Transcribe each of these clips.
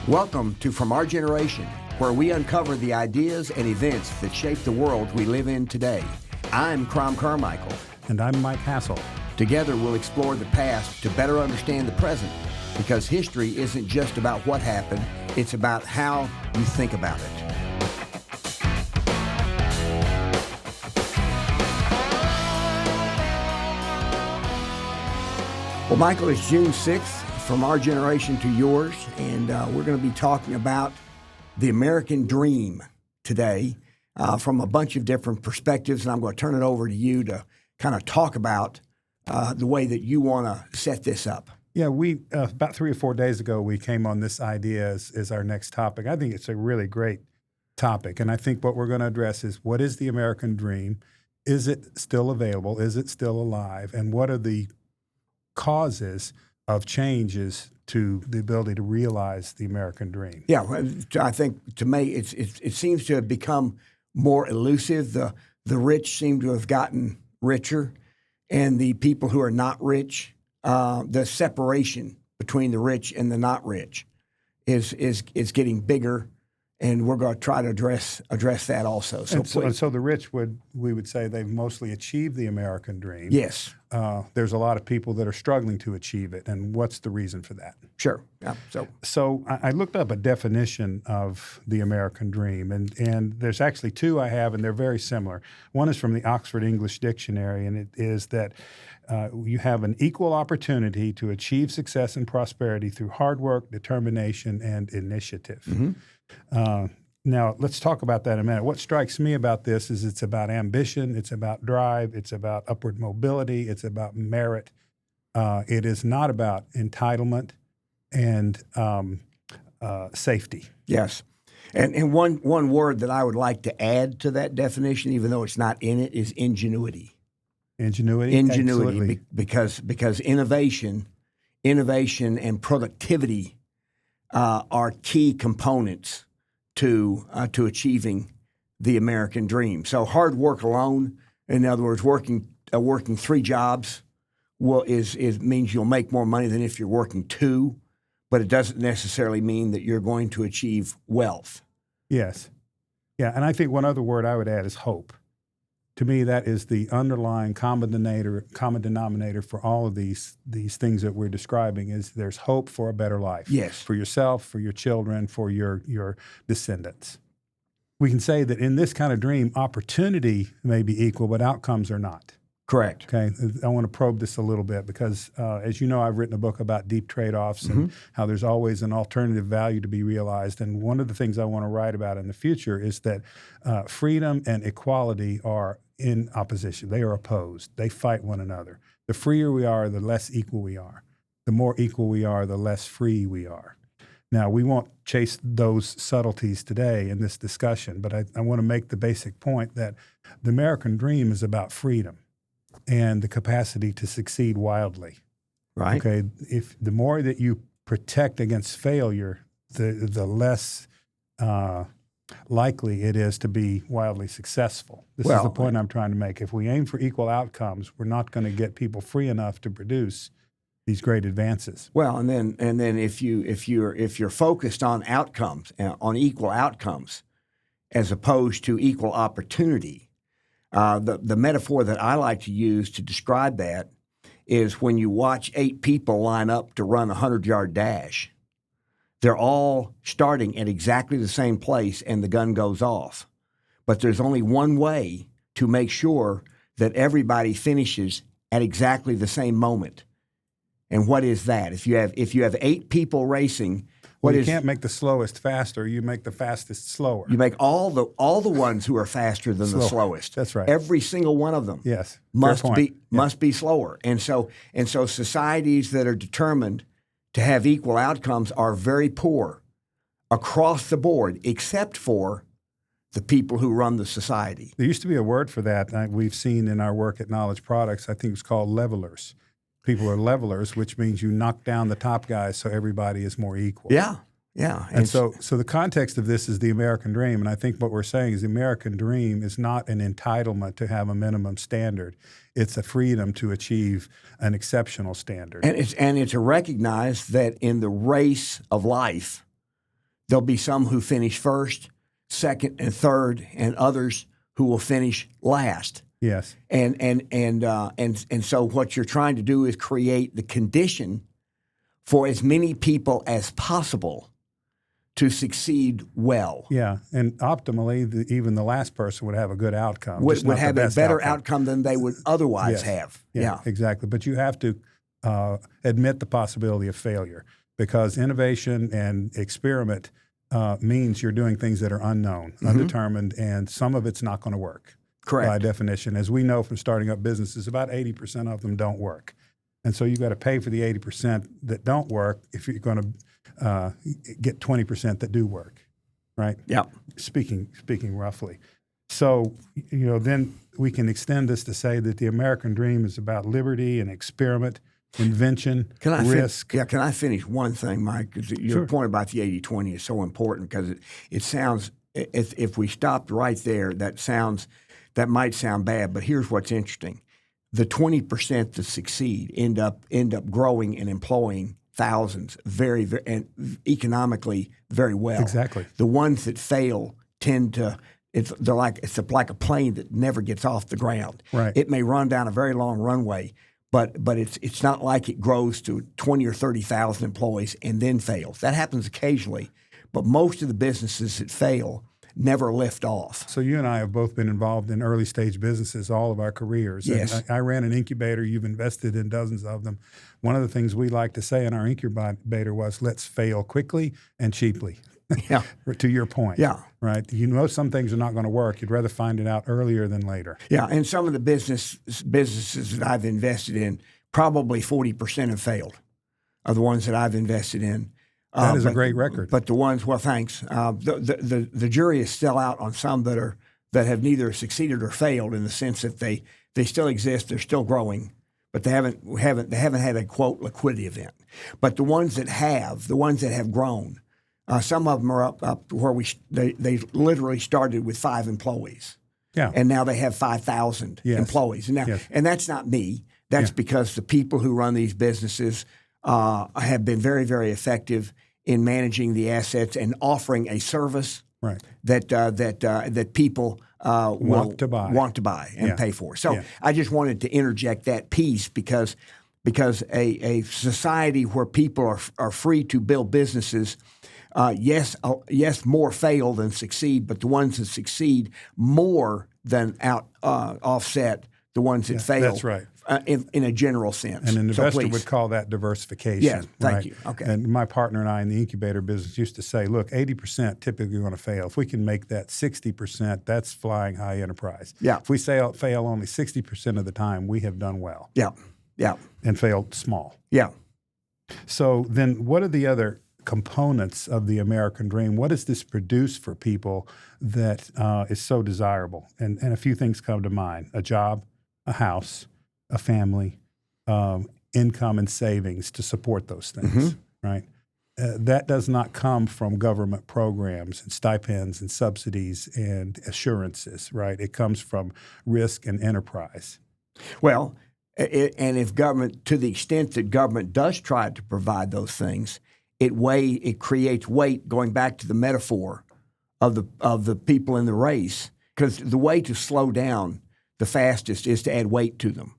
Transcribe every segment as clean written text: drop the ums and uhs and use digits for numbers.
Welcome to From Our Generation, where we uncover the ideas and events that shape the world we live in today. I'm Crom Carmichael. And I'm Mike Hassel. Together we'll explore the past to better understand the present, because history isn't just about what happened, it's about how you think about it. Well, Michael, it's June 6th, from our generation to yours, and we're going to be talking about the American dream today from a bunch of different perspectives, and I'm going to turn it over to you to kind of talk about the way that you want to set this up. Yeah, we about 3 or 4 days ago, we came on this idea as our next topic. I think it's a really great topic, and I think what we're going to address is, what is the American dream? Is it still available? Is it still alive? And what are the causes of changes to the ability to realize the American dream? Yeah, I think to me it seems to have become more elusive. The rich seem to have gotten richer, and the people who are not rich, the separation between the rich and the not rich is getting bigger, and we're going to try to address that also. So the rich we would say they've mostly achieved the American dream. Yes. There's a lot of people that are struggling to achieve it, and what's the reason for that? Sure. Yeah. So I looked up a definition of the American dream, and there's actually two I have, and they're very similar. One is from the Oxford English Dictionary, and it is that you have an equal opportunity to achieve success and prosperity through hard work, determination, and initiative. Mm-hmm. Now, let's talk about that in a minute. What strikes me about this is it's about ambition, it's about drive, it's about upward mobility, it's about merit. It is not about entitlement and safety. Yes. And one word that I would like to add to that definition, even though it's not in it, is ingenuity. Ingenuity? Ingenuity, because innovation and productivity are key components to achieving the American dream. So hard work alone, in other words, working 3 jobs, means you'll make more money than if you're working 2, but it doesn't necessarily mean that you're going to achieve wealth. Yes. Yeah, and I think one other word I would add is hope. To me, that is the underlying common denominator for all of these things that we're describing. Is there's hope for a better life. Yes. For yourself, for your children, for your descendants. We can say that in this kind of dream, opportunity may be equal, but outcomes are not. Correct. Okay, I want to probe this a little bit because, as you know, I've written a book about deep trade-offs and how there's always an alternative value to be realized. And one of the things I want to write about in the future is that freedom and equality are in opposition. They are opposed. They fight one another. The freer we are, the less equal we are. The more equal we are, the less free we are. Now, we won't chase those subtleties today in this discussion, but I want to make the basic point that the American dream is about freedom and the capacity to succeed wildly. Right. Okay. If the more that you protect against failure, the less likely it is to be wildly successful. This is the point I'm trying to make. If we aim for equal outcomes, we're not going to get people free enough to produce these great advances. Well, and then if you're focused on outcomes, on equal outcomes, as opposed to equal opportunity, the metaphor that I like to use to describe that is when you watch 8 people line up to run a 100-yard dash. They're all starting at exactly the same place, and the gun goes off. But there's only one way to make sure that everybody finishes at exactly the same moment. And what is that? If you have 8 people racing, you can't make the slowest faster. You make the fastest slower. You make all the ones who are faster than the slowest. That's right. Every single one of them. Yes. must be slower. And so societies that are determined to have equal outcomes are very poor across the board, except for the people who run the society. There used to be a word for that we've seen in our work at Knowledge Products. I think it's called levelers. People are levelers, which means you knock down the top guys so everybody is more equal. Yeah. And so the context of this is the American dream, and I think what we're saying is the American dream is not an entitlement to have a minimum standard. It's a freedom to achieve an exceptional standard. And it's to recognize that in the race of life, There'll be some who finish first, second, and third, and others who will finish last. Yes. And so what you're trying to do is create the condition for as many people as possible to succeed well. Yeah, and optimally, even the last person would have a good outcome. Would have a better outcome than they would otherwise have. Yeah, exactly. But you have to admit the possibility of failure, because innovation and experiment means you're doing things that are unknown, undetermined, and some of it's not going to work. Correct. By definition. As we know from starting up businesses, about 80% of them don't work. And so you've got to pay for the 80% that don't work if you're going to get 20% that do work, right? Yeah. Speaking roughly. So, then we can extend this to say that the American dream is about liberty and experiment, invention, risk. Can I finish one thing, Mike? 'Cause your point about the 80-20 is so important, because it sounds, if we stopped right there, that might sound bad, but here's what's interesting. The 20% that succeed end up growing and employing thousands very, very, and economically very well. Exactly. The ones that fail tend to, it's like a plane that never gets off the ground. Right. It may run down a very long runway, but it's not like it grows to 20 or 30,000 employees and then fails. That happens occasionally, but most of the businesses that fail never lift off. So you and I have both been involved in early stage businesses all of our careers. Yes. And I ran an incubator. You've invested in dozens of them. One of the things we like to say in our incubator was, let's fail quickly and cheaply. Yeah. To your point. Yeah. Right. Some things are not going to work. You'd rather find it out earlier than later. Yeah. And some of the businesses that I've invested in, probably 40% have failed, of the ones that I've invested in. That is a great record. But the ones, well, thanks. The jury is still out on some that have neither succeeded or failed, in the sense that they still exist, they're still growing, but they haven't had a quote liquidity event. But the ones that have grown, some of them are up where they literally started with 5 employees. Yeah. And now they have 5,000 employees. And that's not me. That's because the people who run these businesses have been very, very effective in managing the assets and offering a service that people want to buy and pay for. So I just wanted to interject that piece, because a society where people are free to build businesses, yes, more fail than succeed, but the ones that succeed more than offset the ones that fail. That's right. In a general sense. And an investor would call that diversification. Yes, thank you. Okay. And my partner and I in the incubator business used to say, look, 80% typically going to fail. If we can make that 60%, that's flying high enterprise. Yeah. If we fail only 60% of the time, we have done well. Yeah. Yeah. And failed small. Yeah. So then what are the other components of the American dream? What does this produce for people that is so desirable? And a few things come to mind: a job, a house, a family, income and savings to support those things, right? That does not come from government programs and stipends and subsidies and assurances, right? It comes from risk and enterprise. Well, and if government, to the extent that government does try to provide those things, it creates weight, going back to the metaphor of the people in the race, because the way to slow down the fastest is to add weight to them.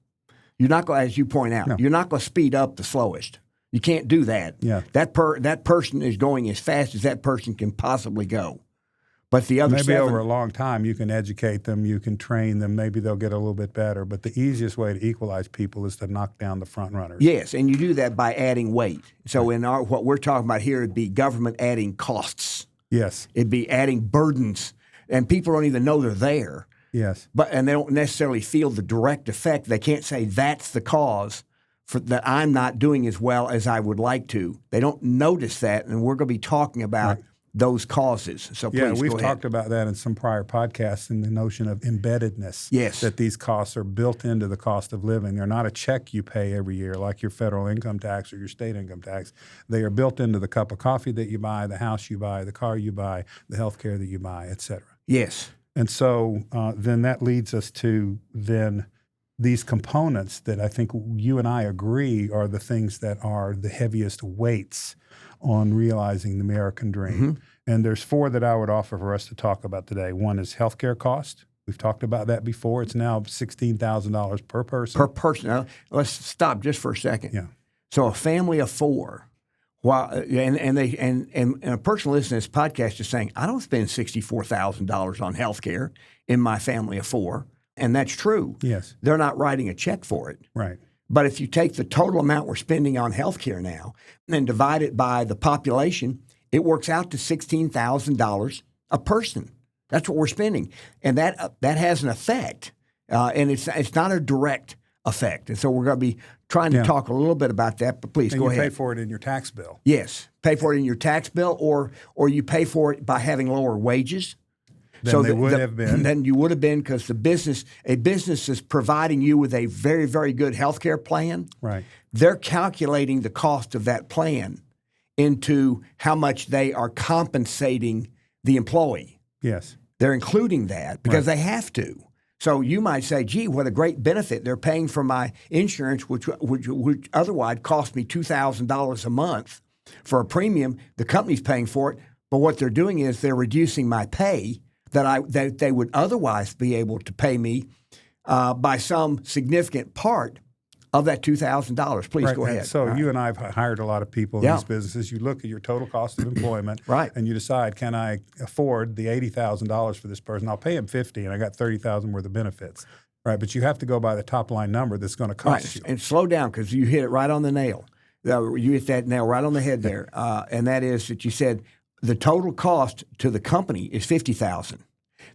You're not going, as you point out, you're not going to speed up the slowest. You can't do that. Yeah. That person is going as fast as that person can possibly go. But the other maybe over a long time, you can educate them, you can train them, maybe they'll get a little bit better. But the easiest way to equalize people is to knock down the front runners. Yes, and you do that by adding weight. So what we're talking about here would be government adding costs. Yes. It'd be adding burdens, and people don't even know they're there. Yes. And they don't necessarily feel the direct effect. They can't say that's the cause that I'm not doing as well as I would like to. They don't notice that, and we're going to be talking about those causes. So please we've go ahead. talked about that in some prior podcasts, in the notion of embeddedness. Yes. That these costs are built into the cost of living. They're not a check you pay every year like your federal income tax or your state income tax. They are built into the cup of coffee that you buy, the house you buy, the car you buy, the health care that you buy, et cetera. Yes. And so then that leads us to then these components that I think you and I agree are the things that are the heaviest weights on realizing the American dream. And there's four that I would offer for us to talk about today. One is healthcare cost. We've talked about that before. It's now $16,000 per person. Per person. Now, let's stop just for a second. Yeah. So a family of four, and a person listening to this podcast is saying, I don't spend $64,000 on health care in my family of four. And that's true. Yes. They're not writing a check for it. Right. But if you take the total amount we're spending on health care now and divide it by the population, it works out to $16,000 a person. That's what we're spending. And that has an effect. And it's not a direct effect. And so we're going to be trying to talk a little bit about that, but please and go you ahead. pay for it in your tax bill. Yes. Pay for it in your tax bill or you pay for it by having lower wages. Than they would have been. Than you would have been because a business is providing you with a very, very good health care plan. Right. They're calculating the cost of that plan into how much they are compensating the employee. Yes. They're including that because they have to. So you might say, gee, what a great benefit. They're paying for my insurance, which otherwise cost me $2,000 a month for a premium. The company's paying for it. But what they're doing is they're reducing my pay that they would otherwise be able to pay me by some significant part of that $2,000. Please go ahead. So you and I have hired a lot of people in these businesses. You look at your total cost of employment, and you decide, can I afford the $80,000 for this person? I'll pay him $50,000, and I got $30,000 worth of benefits. Right, but you have to go by the top line number that's going to cost you. And slow down because you hit it right on the nail. You hit that nail right on the head there, and that is that you said the total cost to the company is $50,000.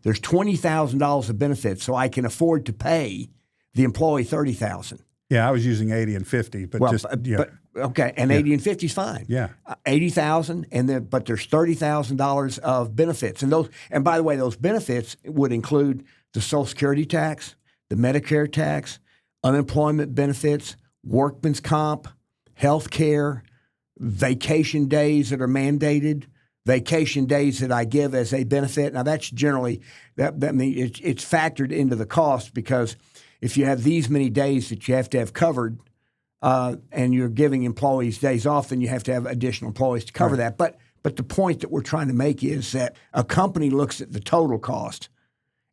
There's $20,000 of benefits, so I can afford to pay the employee $30,000. Yeah, I was using 80 and 50, but okay, and 80 and 50 is fine. Yeah, 80,000, but there's $30,000 of benefits, and by the way, those benefits would include the Social Security tax, the Medicare tax, unemployment benefits, workman's comp, health care, vacation days that are mandated. Vacation days that I give as a benefit. Now that's generally that means it's factored into the cost because if you have these many days that you have to have covered, and you're giving employees days off, then you have to have additional employees to cover that. But the point that we're trying to make is that a company looks at the total cost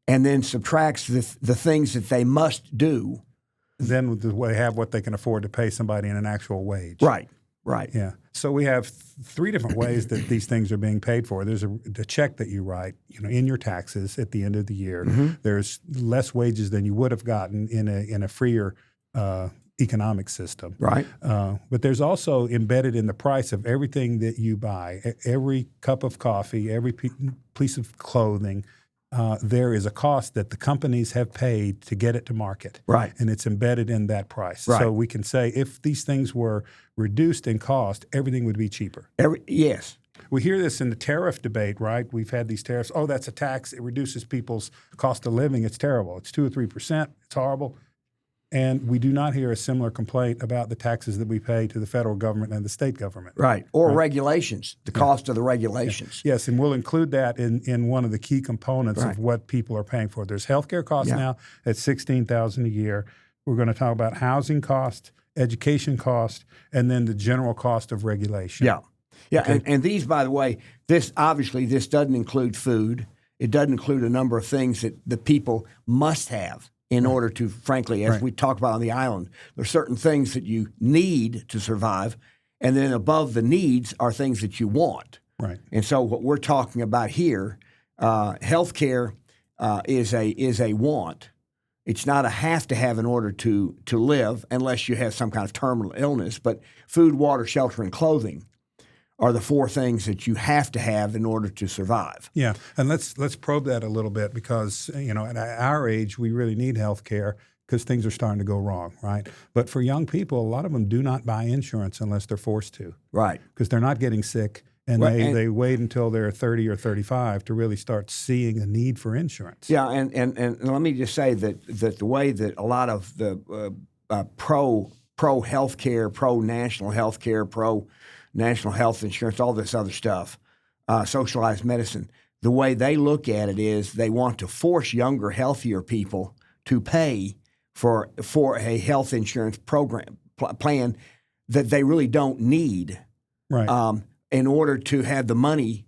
and then subtracts the things that they must do. Then they have what they can afford to pay somebody in an actual wage. Right. Right. Yeah. So we have three different ways that these things are being paid for. There's the check that you write, in your taxes at the end of the year. Mm-hmm. There's less wages than you would have gotten in a freer economic system. Right. But there's also embedded in the price of everything that you buy, every cup of coffee, every piece of clothing. There is a cost that the companies have paid to get it to market. Right. And it's embedded in that price. Right. So we can say if these things were reduced in cost, everything would be cheaper. Yes. We hear this in the tariff debate, right? We've had these tariffs. Oh, that's a tax. It reduces people's cost of living. It's terrible. It's 2 or 3%. It's horrible. And we do not hear a similar complaint about the taxes that we pay to the federal government and the state government. Right. Or regulations, the cost of the regulations. Yes, and we'll include that in one of the key components of what people are paying for. There's healthcare costs now at $16,000 a year. We're going to talk about housing cost, education cost, and then the general cost of regulation. Yeah. Yeah, Okay. and these, by the way, this doesn't include food. It doesn't include a number of things that the people must have in order to, frankly, as we talk about on the island, there are certain things that you need to survive, and then above the needs are things that you want. Right. And so what we're talking about here, healthcare is a want. It's not a have to have in order to live unless you have some kind of terminal illness. But food, water, shelter, and clothing are the four things that you have to have in order to survive. Yeah, and let's probe that a little bit because, at our age, we really need health care because things are starting to go wrong, right? But for young people, a lot of them do not buy insurance unless they're forced to. Right. Because they're not getting sick, and they wait until they're 30 or 35 to really start seeing a need for insurance. Yeah, and let me just say that the way that a lot of the pro healthcare, pro national healthcare, pro national health insurance, all this other stuff, socialized medicine, the way they look at it is they want to force younger, healthier people to pay for a health insurance plan that they really don't need, right? In order to have the money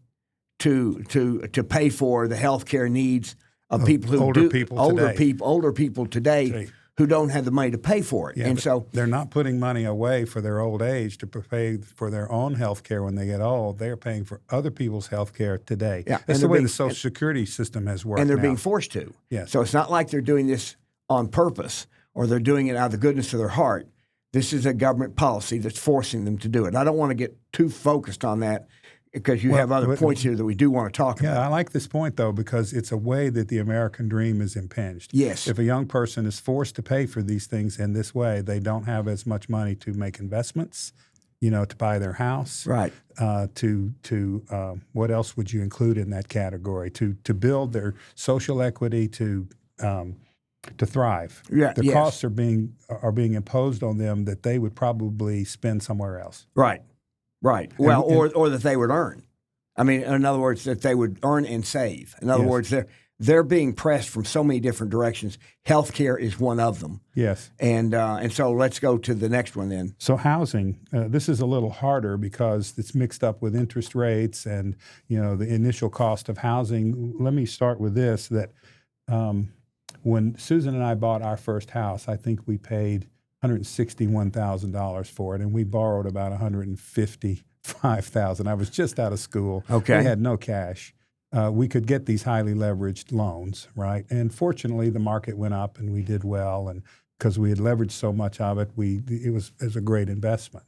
to pay for the health care needs of people who older do, people older today. people older people today who don't have the money to pay for it. Yeah, and but so they're not putting money away for their old age to pay for their own health care when they get old. They're paying for other people's health care today. Yeah, That's and the they're way being- the Social Security system has worked and they're now. being forced to. Yes. So it's not like they're doing this on purpose or they're doing it out of the goodness of their heart. This is a government policy that's forcing them to do it. I don't want to get too focused on that because you have other points here that we do want to talk Yeah, about. I like this point, though, because it's a way that the American dream is impinged. Yes. If a young person is forced to pay for these things in this way, they don't have as much money to make investments, to buy their house. Right. What else would you include in that category? To build their social equity, to thrive. Yeah, The yes. costs are being imposed on them that they would probably spend somewhere else. Right. Well, or that they would earn. I mean, in other words, that they would earn and save. In other Yes. words, they're being pressed from so many different directions. Healthcare is one of them. Yes. And so let's go to the next one then. So housing, this is a little harder because it's mixed up with interest rates and the initial cost of housing. Let me start with this: that when Susan and I bought our first house, I think we paid $161,000 for it, and we borrowed about $155,000. I was just out of school. Okay. We had no cash. We could get these highly leveraged loans, right? And fortunately, the market went up, and we did well, and because we had leveraged so much of it, it was a great investment.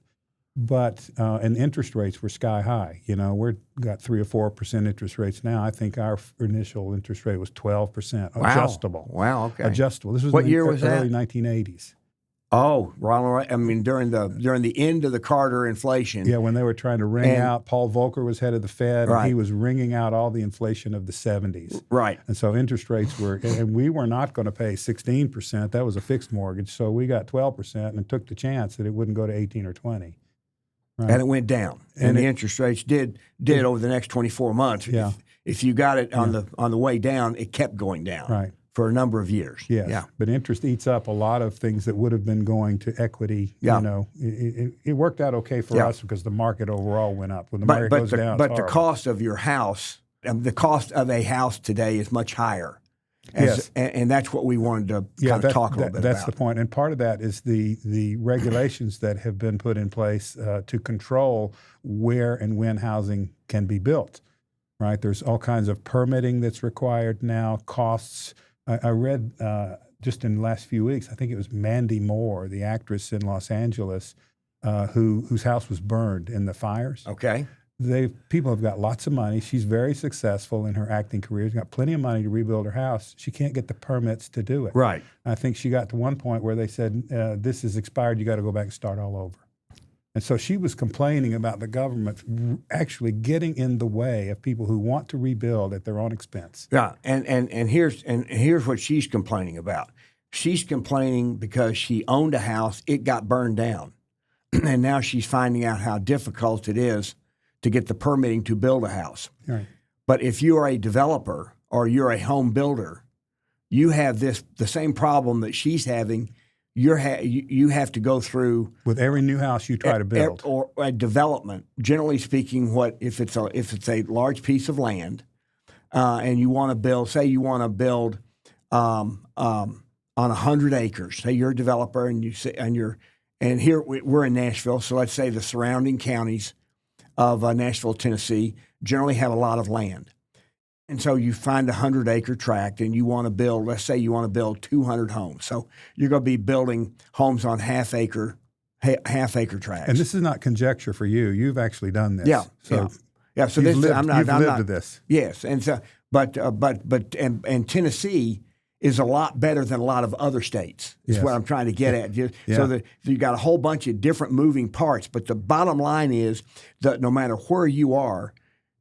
But and interest rates were sky high. We're got 3 or 4% interest rates now. I think our initial interest rate was 12%, adjustable. Wow. Okay. Adjustable. This was What in year the was that? early 1980s. Oh, Ronald. I mean, during the end of the Carter inflation. Yeah, when they were trying to wring And- out, Paul Volcker was head of the Fed, Right. and he was wringing out all the inflation of the 70s. Right. And so interest rates were, and we were not going to pay 16%. That was a fixed mortgage. So we got 12% and took the chance that it wouldn't go to 18 or 20. Right. And it went down, and And the it- interest rates did over the next 24 months. Yeah. If you got it on the way down, it kept going down. Right. For a number of years. Yes. Yeah. But interest eats up a lot of things that would have been going to equity. Yeah. It worked out okay for Yeah. us because the market overall went up. When the market But goes down, the it's horrible. cost of your house, the cost of a house today is much higher. Yes. And that's what we wanted to kind of talk a little bit that's about. the point. And part of that is the regulations that have been put in place to control where and when housing can be built, right? There's all kinds of permitting that's required now, costs. I read just in the last few weeks, I think it was Mandy Moore, the actress in Los Angeles, whose house was burned in the fires. Okay. People have got lots of money. She's very successful in her acting career. She's got plenty of money to rebuild her house. She can't get the permits to do it. Right. I think she got to one point where they said, this is expired, you got to go back and start all over. And so she was complaining about the government actually getting in the way of people who want to rebuild at their own expense. Yeah. And here's what she's complaining about. She's complaining because she owned a house, it got burned down. And now she's finding out how difficult it is to get the permitting to build a house. Right. But if you are a developer or you're a home builder, you have the same problem that she's having. You have to go through With every new house you try to build. or a development. Generally speaking, if it's a large piece of land, and you want to build, say you want to build on 100 acres. Say you're a developer and here we're in Nashville, so let's say the surrounding counties of Nashville, Tennessee, generally have a lot of land. And so you find a 100-acre tract and you want to build, let's say you want to build 200 homes. So you're going to be building homes on half-acre tracts. And this is not conjecture for you. You've actually done this. Yeah. So Yeah. So you've this, lived, I'm not. you've I'm lived not. to this. Yes, and so, but Tennessee is a lot better than a lot of other states. Is Yes. what I'm trying to get at. Yeah. So that you got a whole bunch of different moving parts, but the bottom line is that no matter where you are,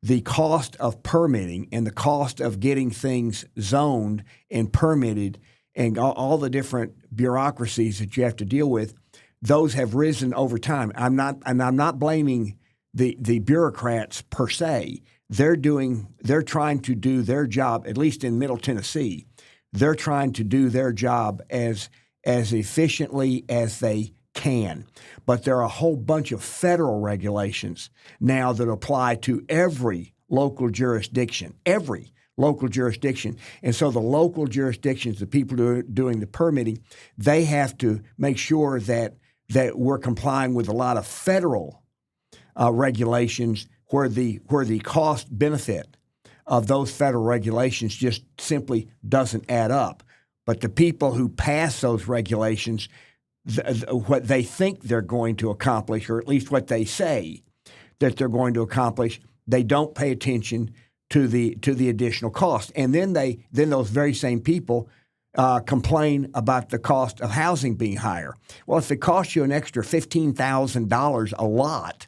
the cost of permitting and the cost of getting things zoned and permitted and all the different bureaucracies that you have to deal with, those have risen over time. I'm not blaming the bureaucrats per se. They're trying to do their job, at least in Middle Tennessee. They're trying to do their job as efficiently as they can. But there are a whole bunch of federal regulations now that apply to every local jurisdiction, every local jurisdiction. And so the local jurisdictions, the people who are doing the permitting, they have to make sure that we're complying with a lot of federal regulations where the cost benefit of those federal regulations just simply doesn't add up. But the people who pass those regulations, what they think they're going to accomplish, or at least what they say that they're going to accomplish, they don't pay attention to the additional cost. And then those very same people complain about the cost of housing being higher. Well, if it costs you an extra $15,000 a lot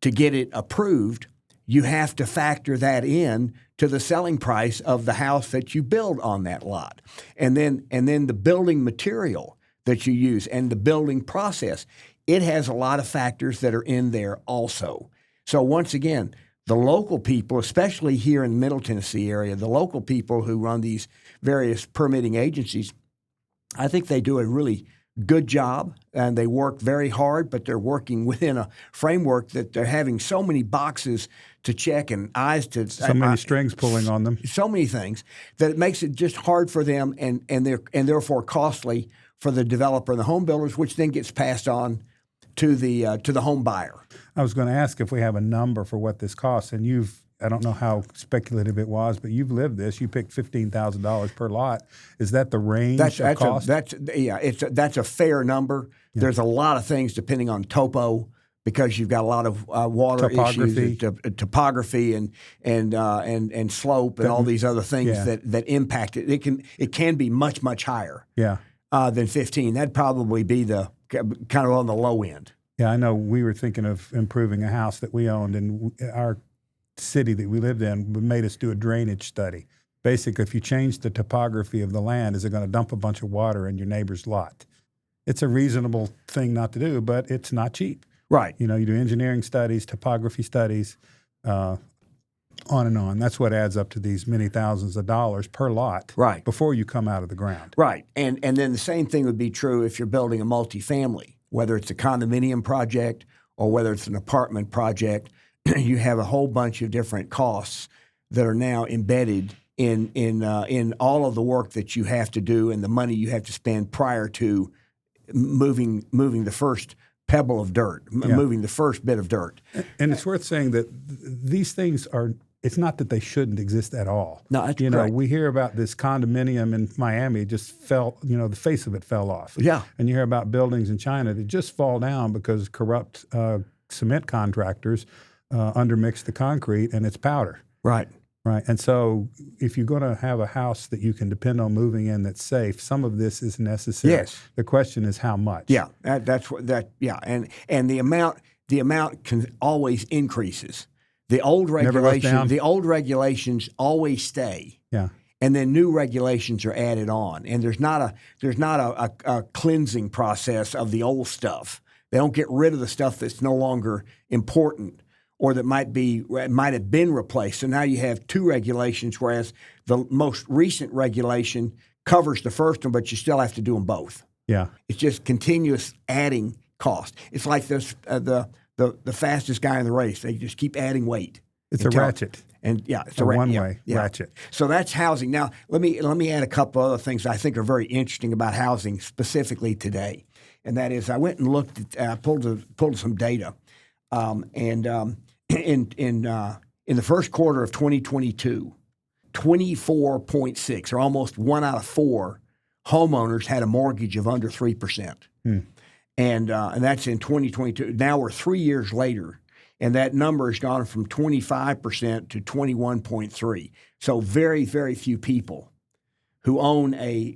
to get it approved, you have to factor that in to the selling price of the house that you build on that lot. And then the building material that you use and the building process, it has a lot of factors that are in there also. So once again, the local people, especially here in the Middle Tennessee area, the local people who run these various permitting agencies, I think they do a really good job, and they work very hard, but they're working within a framework that they're having so many boxes to check and eyes to so many strings pulling on them, so many things that it makes it just hard for them, and therefore costly for the developer and the home builders, which then gets passed on to the home buyer. I was going to ask if we have a number for what this costs, and I don't know how speculative it was, but you've lived this. You picked $15,000 per lot. Is that the range of cost? That's a fair number. Yeah. There's a lot of things depending on topo, because you've got a lot of water issues, topography, and slope, and all these other things that impact it. It can be much higher. Than 15. That'd probably be the kind of on the low end. Yeah, I know. We were thinking of improving a house that we owned, and our city that we lived in made us do a drainage study. Basically, if you change the topography of the land, is it going to dump a bunch of water in your neighbor's lot? It's a reasonable thing not to do, but it's not cheap. Right. You do engineering studies, topography studies, on and on. That's what adds up to these many thousands of dollars per lot. Right. Before you come out of the ground. Right. And then the same thing would be true if you're building a multifamily, whether it's a condominium project or whether it's an apartment project. You have a whole bunch of different costs that are now embedded in all of the work that you have to do and the money you have to spend prior to moving the first pebble of dirt, moving the first bit of dirt. And it's worth saying that these things are. It's not that they shouldn't exist at all. No, that's right. We hear about this condominium in Miami, it just fell, the face of it fell off. Yeah. And you hear about buildings in China that just fall down because corrupt cement contractors undermix the concrete and it's powder. Right. Right. And so if you're going to have a house that you can depend on moving in that's safe, some of this is necessary. Yes. The question is how much. Yeah. And the amount can always increases. The old regulations always stay. Yeah. And then new regulations are added on. And there's not a cleansing process of the old stuff. They don't get rid of the stuff that's no longer important or that might have been replaced. So now you have two regulations, whereas the most recent regulation covers the first one, but you still have to do them both. Yeah. It's just continuous adding cost. It's like this the fastest guy in the race. They just keep adding weight. It's a ratchet. And it's a one-way ratchet. So that's housing. Now, let me add a couple other things I think are very interesting about housing specifically today. And that is, I went and looked at, pulled some data. In the first quarter of 2022, 24.6, or almost 1 out of 4 homeowners had a mortgage of under 3%. And that's in 2022. Now we're 3 years later, and that number has gone from 25% to 21.3. So very, very few people who own a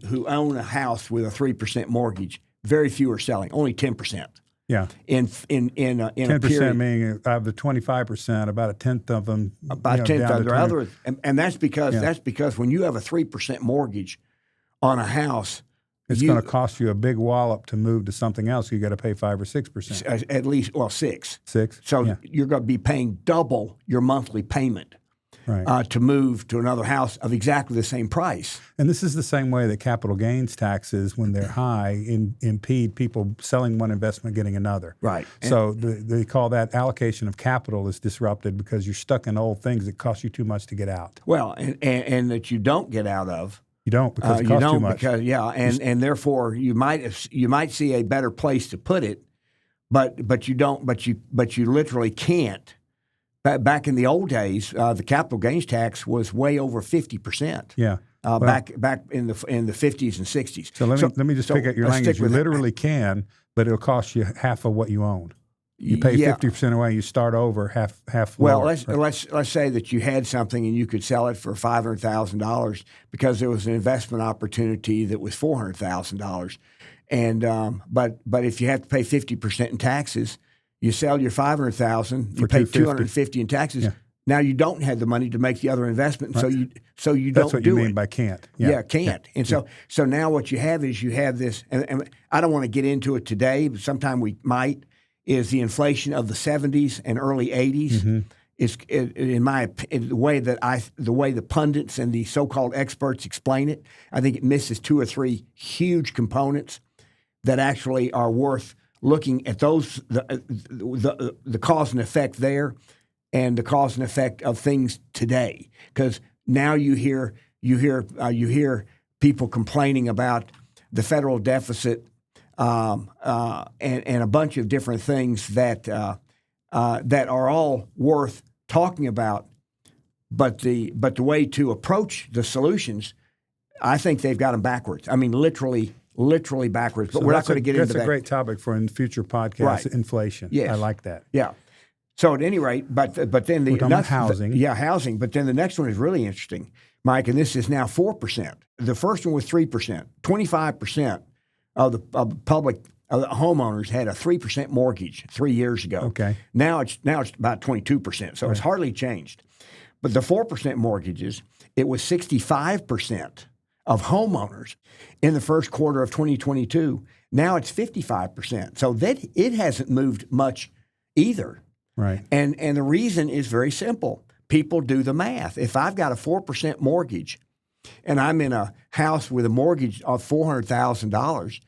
house with a 3% mortgage. Very few are selling. Only 10%. Yeah. In 10% meaning of the 25%, about a tenth of them. About a tenth of the other, and that's because when you have a 3% mortgage on a house, it's going to cost you a big wallop to move to something else. You got to pay 5 or 6%. At least, 6. 6. So you're going to be paying double your monthly payment Right. to move to another house of exactly the same price. And this is the same way that capital gains taxes, when they're high, impede people selling one investment, getting another. Right. So they call that allocation of capital is disrupted because you're stuck in old things that cost you too much to get out. Well, and that you don't get out of. You don't because it costs too much. Because and therefore you might see a better place to put it, but you literally can't. Back in the old days, the capital gains tax was way over 50%. Yeah. Back in the 50s and 60s. So let me just pick up your language. You literally can, but it'll cost you half of what you own. You pay 50% away. You start over half. Well, lower, let's say that you had something and you could sell it for $500,000 because there was an investment opportunity that was $400,000, and but if you have to pay 50% in taxes, you sell your $500,000, you pay $250 in taxes. Yeah. Now you don't have the money to make the other investment, right. so you That's don't what do you it. mean by can't. Yeah, can't. And so now what you have is you have this, and I don't want to get into it today, but sometime we might. Is the inflation of the 70s and early 80s? Mm-hmm. Is in the way the pundits and the so-called experts explain it. I think it misses two or three huge components that actually are worth looking at. Those the cause and effect there, and the cause and effect of things today. Because now you hear people complaining about the federal deficit. And a bunch of different things that are all worth talking about, but the way to approach the solutions, I think they've got them backwards. I mean, literally backwards. But we're not going to get into that. That's a great topic for a future podcast. Right. Inflation. Yes. I like that. Yeah. So at any rate, but then we're talking about housing. Housing. But then the next one is really interesting, Mike, and this is now 4%. The first one was 3%, 25%. Of the public homeowners had a 3% mortgage 3 years ago. Okay. Now it's about 22%, so It's hardly changed. But the 4% mortgages, it was 65% of homeowners in the first quarter of 2022. Now it's 55%. So that it hasn't moved much either. Right. And the reason is very simple. People do the math. If I've got a 4% mortgage and I'm in a house with a mortgage of $400,000,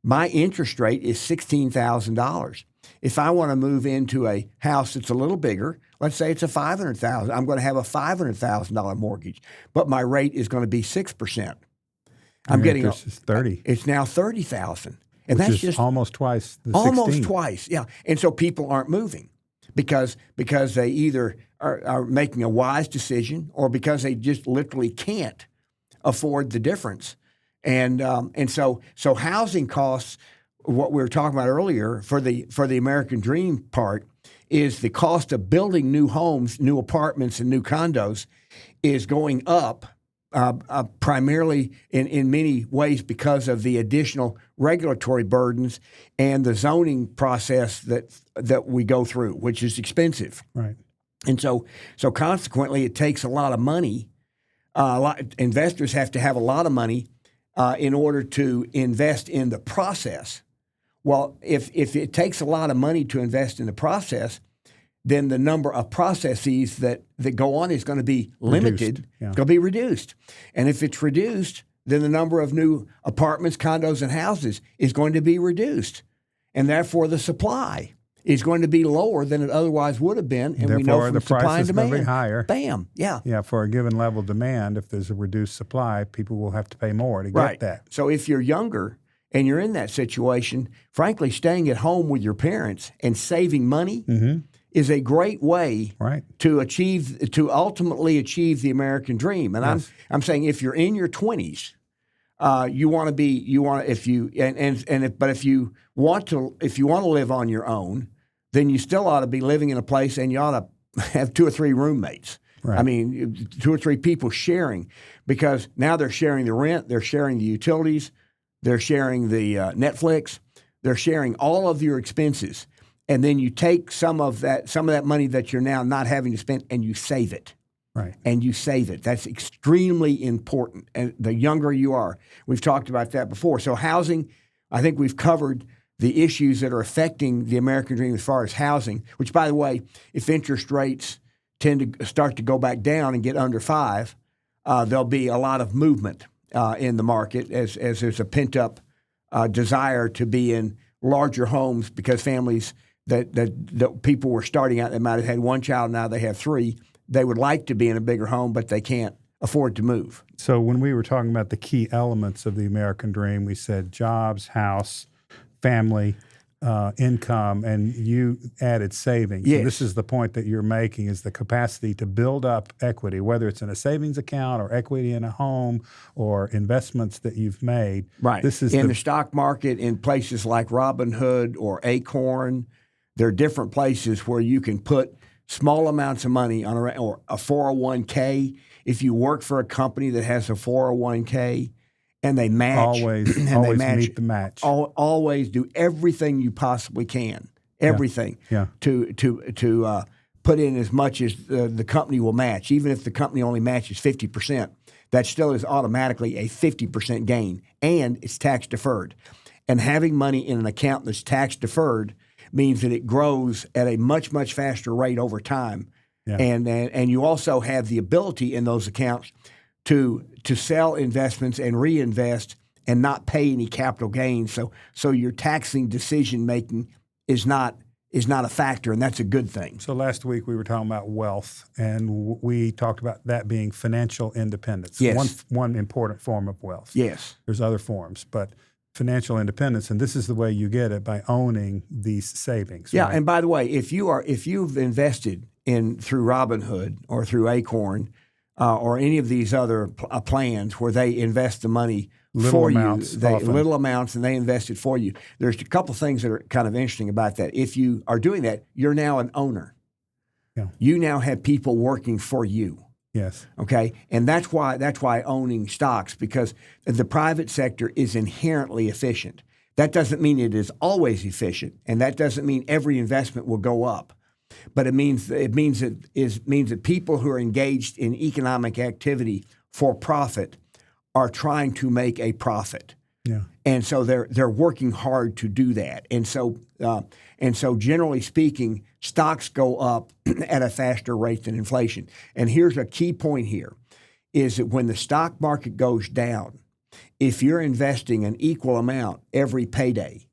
my interest rate is $16,000. If I want to move into a house that's a little bigger, let's say it's a $500,000, I'm going to have a $500,000 mortgage, but my rate is going to be 6%. I'm getting is 30. It's now $30,000, and Which that's is just almost twice the 16. Almost twice, yeah. And so people aren't moving because they either are making a wise decision or because they just literally can't afford the difference, and so housing costs. What we were talking about earlier for the American Dream part is the cost of building new homes, new apartments, and new condos is going up primarily in many ways because of the additional regulatory burdens and the zoning process that we go through, which is expensive. Right. And so consequently, it takes a lot of money. Investors have to have a lot of money in order to invest in the process. Well, if it takes a lot of money to invest in the process, then the number of processes that go on is going to be limited. Yeah. It's going to be reduced. And if it's reduced, then the number of new apartments, condos, and houses is going to be reduced. And therefore, the supply is going to be lower than it otherwise would have been. And therefore, we know from the supply price and is going demand. to be higher. Bam. Yeah. Yeah, for a given level of demand, if there's a reduced supply, people will have to pay more to get that. So if you're younger and you're in that situation, frankly, staying at home with your parents and saving money is a great way to ultimately achieve the American dream. And Yes. I'm saying if you're in your 20s, but if you want to live on your own, then you still ought to be living in a place, and you ought to have 2 or 3 roommates. Right. I mean, 2 or 3 people sharing, because now they're sharing the rent, they're sharing the utilities, they're sharing the Netflix, they're sharing all of your expenses, and then you take some of that money that you're now not having to spend, and you save it. Right. And you save it. That's extremely important. And the younger you are, we've talked about that before. So housing, I think we've covered the issues that are affecting the American dream as far as housing, which, by the way, if interest rates tend to start to go back down and get under 5, there'll be a lot of movement in the market as there's a pent-up desire to be in larger homes because families that people were starting out, they might have had one child, now they have 3. They would like to be in a bigger home, but they can't afford to move. So when we were talking about the key elements of the American dream, we said jobs, house, family, income, and you added savings. Yes. And this is the point that you're making, is the capacity to build up equity, whether it's in a savings account or equity in a home or investments that you've made. Right. This is in the stock market, in places like Robinhood or Acorn, there are different places where you can put small amounts of money on or a 401k. If you work for a company that has a 401k and they match, always meet the match. Always do everything you possibly can, everything to put in as much as the company will match. Even if the company only matches 50%, that still is automatically a 50% gain, and it's tax deferred. And having money in an account that's tax deferred means that it grows at a much, much faster rate over time. Yeah. And you also have the ability in those accounts to sell investments and reinvest and not pay any capital gains. So your taxing decision making is not a factor, and that's a good thing. So last week we were talking about wealth, and we talked about that being financial independence. Yes. One important form of wealth. Yes. There's other forms, but financial independence, and this is the way you get it, by owning these savings. Yeah, right? and by the way, if you've invested through Robinhood or through Acorn or any of these other plans where they invest the money for you, little amounts, and they invest it for you. There's a couple things that are kind of interesting about that. If you are doing that, you're now an owner. Yeah. You now have people working for you. Yes. Okay, and that's why owning stocks, because the private sector is inherently efficient. That doesn't mean it is always efficient, and that doesn't mean every investment will go up. But it means that people who are engaged in economic activity for profit are trying to make a profit. Yeah. And so they're working hard to do that. And so generally speaking, stocks go up at a faster rate than inflation. And here's a key point here, is that when the stock market goes down, if you're investing an equal amount every payday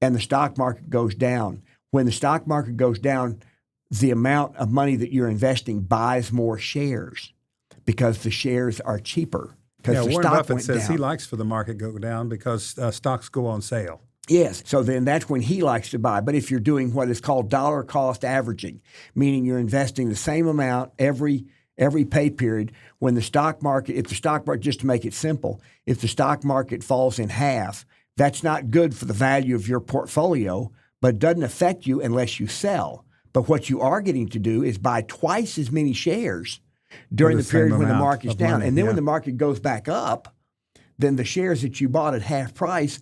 and the stock market goes down, when the stock market goes down, the amount of money that you're investing buys more shares because the shares are cheaper. Yeah, Warren Buffett says he likes for the market to go down because stocks go on sale. Yes, so then that's when he likes to buy. But if you're doing what is called dollar cost averaging, meaning you're investing the same amount every pay period, when the stock market, just to make it simple, if the stock market falls in half, that's not good for the value of your portfolio, but it doesn't affect you unless you sell. But what you are getting to do is buy twice as many shares during the period when the market's down. Money, and then when the market goes back up, then the shares that you bought at half price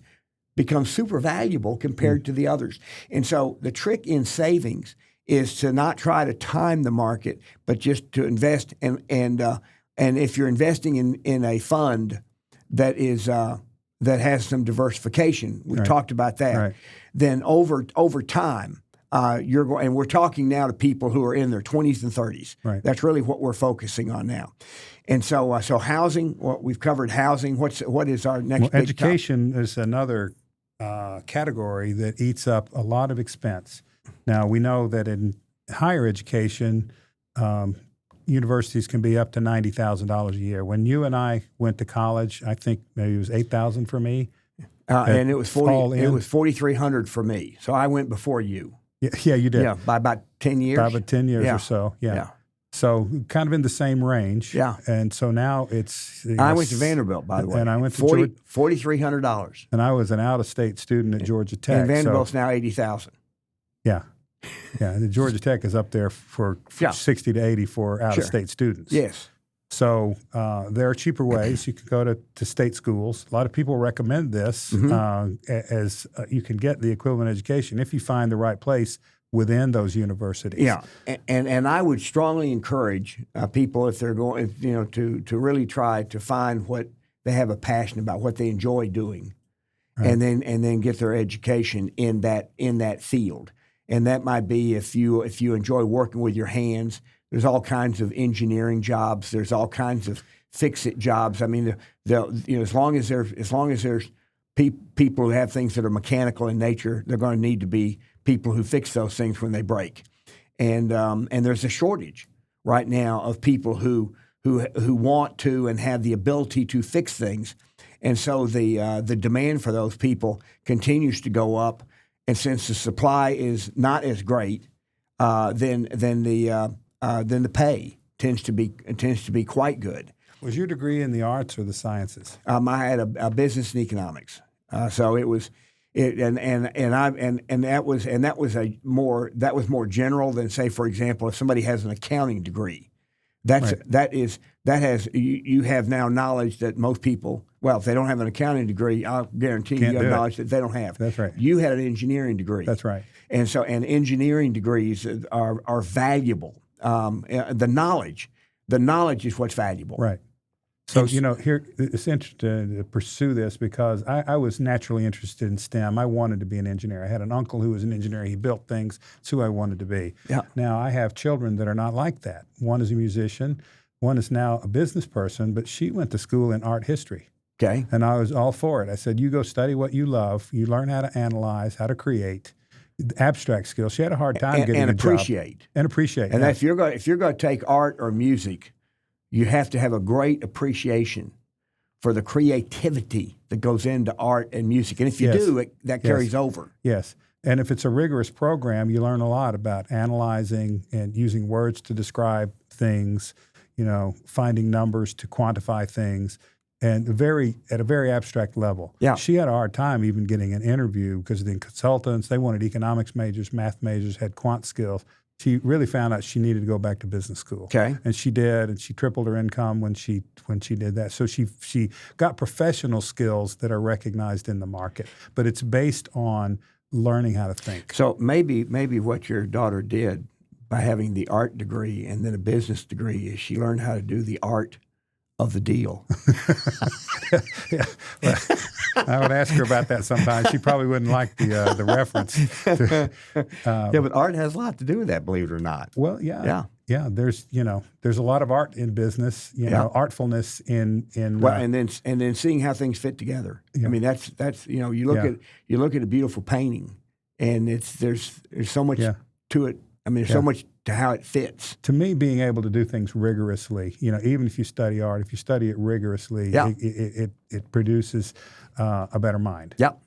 become super valuable compared to the others. And so the trick in savings is to not try to time the market, but just to invest. And if you're investing in a fund that is that has some diversification, we talked about that, then over time, and we're talking now to people who are in their 20s and 30s. Right. That's really what we're focusing on now. And so housing, we've covered housing. What is our next big education is another category that eats up a lot of expense. Now, we know that in higher education, universities can be up to $90,000 a year. When you and I went to college, I think maybe it was $8,000 for me. And it was $4,300 for me. So I went before you. Yeah, you did. Yeah, by about 10 years. By about 10 years or so, yeah. So kind of in the same range. Yeah. And so now it's... I went to Vanderbilt, by the way. And I went to $4,300. And I was an out-of-state student at Georgia Tech. And Vanderbilt's now $80,000. Yeah. Yeah, the Georgia Tech is up there for 60 to 80 for out-of-state students. Yes. So there are cheaper ways. You can go to state schools. A lot of people recommend this as you can get the equivalent education if you find the right place within those universities. Yeah, and I would strongly encourage people, if they're going, to really try to find what they have a passion about, what they enjoy doing, and then get their education in that field. And that might be if you enjoy working with your hands, There's all kinds of engineering jobs. There's all kinds of fix-it jobs. I mean, as long as there's people who have things that are mechanical in nature, they're going to need to be people who fix those things when they break. And there's a shortage right now of people who want to and have the ability to fix things. And so the demand for those people continues to go up. And since the supply is not as great, then the pay tends to be quite good. Was your degree in the arts or the sciences? I had a business and economics, so it was that was more general than, say, for example, if somebody has an accounting degree. You have now knowledge that most people, well, if they don't have an accounting degree, I'll guarantee you have knowledge that they don't have. That's right. You had an engineering degree. That's right. And engineering degrees are valuable. The knowledge is what's valuable. Right. So, here it's interesting to pursue this because I was naturally interested in STEM. I wanted to be an engineer. I had an uncle who was an engineer. He built things. That's who I wanted to be. Yeah. Now, I have children that are not like that. One is a musician. One is now a business person, but she went to school in art history. Okay. And I was all for it. I said, you go study what you love. You learn how to analyze, how to create, abstract skills. She had a hard time getting a appreciate. job. And appreciate. And if you're going to take art or music, you have to have a great appreciation for the creativity that goes into art and music. And if you do, that carries over. Yes. And if it's a rigorous program, you learn a lot about analyzing and using words to describe things, finding numbers to quantify things, and at a very abstract level. Yeah. She had a hard time even getting an interview because the consultants, they wanted economics majors, math majors, had quant skills. She really found out she needed to go back to business school. Okay. And she did, and she tripled her income when she did that. So she got professional skills that are recognized in the market, but it's based on learning how to think. So maybe what your daughter did by having the art degree and then a business degree is she learned how to do the art of the deal. Yeah. Well, I would ask her about that sometimes. She probably wouldn't like the reference. Yeah, but art has a lot to do with that, believe it or not. Well, yeah. There's a lot of art in business. Artfulness in. And then seeing how things fit together. Yeah. I mean, that's you look at a beautiful painting, and there's so much to it. I mean, there's so much to how it fits. To me, being able to do things rigorously, even if you study art, if you study it rigorously, it produces a better mind. Yep.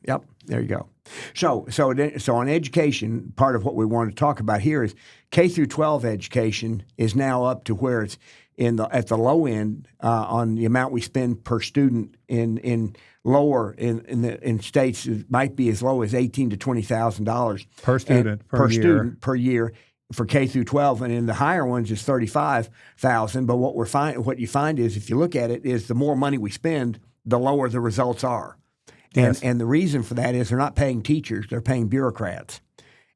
There you go. So on education, part of what we want to talk about here is K through 12 education is now up to where it's at the low end on the amount we spend per student in states. It might be as low as $18,000 to $20,000 per student per year for K through 12, and in the higher ones it's $35,000. But what you find is, if you look at it, is the more money we spend, the lower the results are. And the reason for that is they're not paying teachers, they're paying bureaucrats.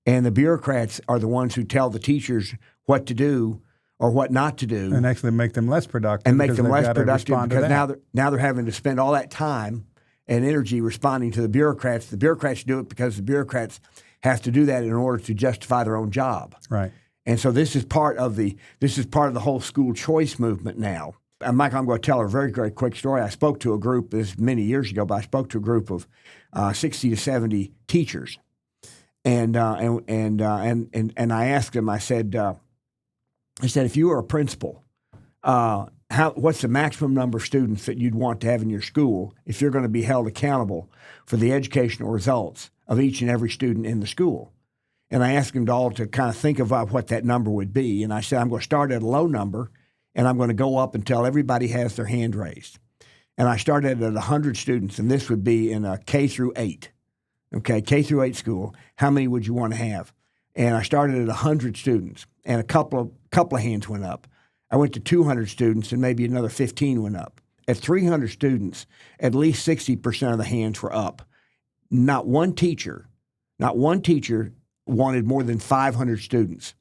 And the bureaucrats are the ones who tell the teachers what to do or what not to do. And actually make them less productive. And make them less productive because now they're having to spend all that time and energy responding to the bureaucrats. The bureaucrats do it because the bureaucrats have to do that in order to justify their own job. Right. And so this is part of the whole school choice movement now. And Michael, I'm going to tell a very, very quick story. I spoke to a group, this many years ago, but I spoke to a group of 60 to 70 teachers, and I asked them. I said, if you were a principal, what's the maximum number of students that you'd want to have in your school if you're going to be held accountable for the educational results of each and every student in the school? And I asked them all to kind of think about what that number would be. And I said, I'm going to start at a low number, and I'm going to go up until everybody has their hand raised. And I started at 100 students, and this would be in a K through 8, K through 8 school. How many would you want to have? And I started at 100 students, and a couple of hands went up. I went to 200 students, and maybe another 15 went up. At 300 students, at least 60% of the hands were up. Not one teacher wanted more than 500 students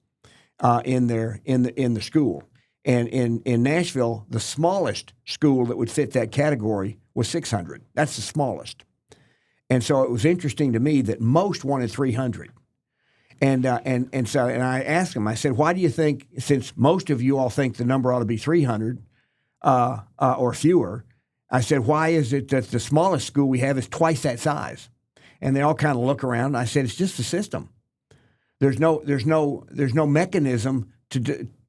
in the school. And in Nashville, the smallest school that would fit that category was 600. That's the smallest. And so it was interesting to me that most wanted 300. And I asked him, I said, why do you think, since most of you all think the number ought to be 300 or fewer, I said, why is it that the smallest school we have is twice that size? And they all kind of look around. And I said, it's just the system. There's no mechanism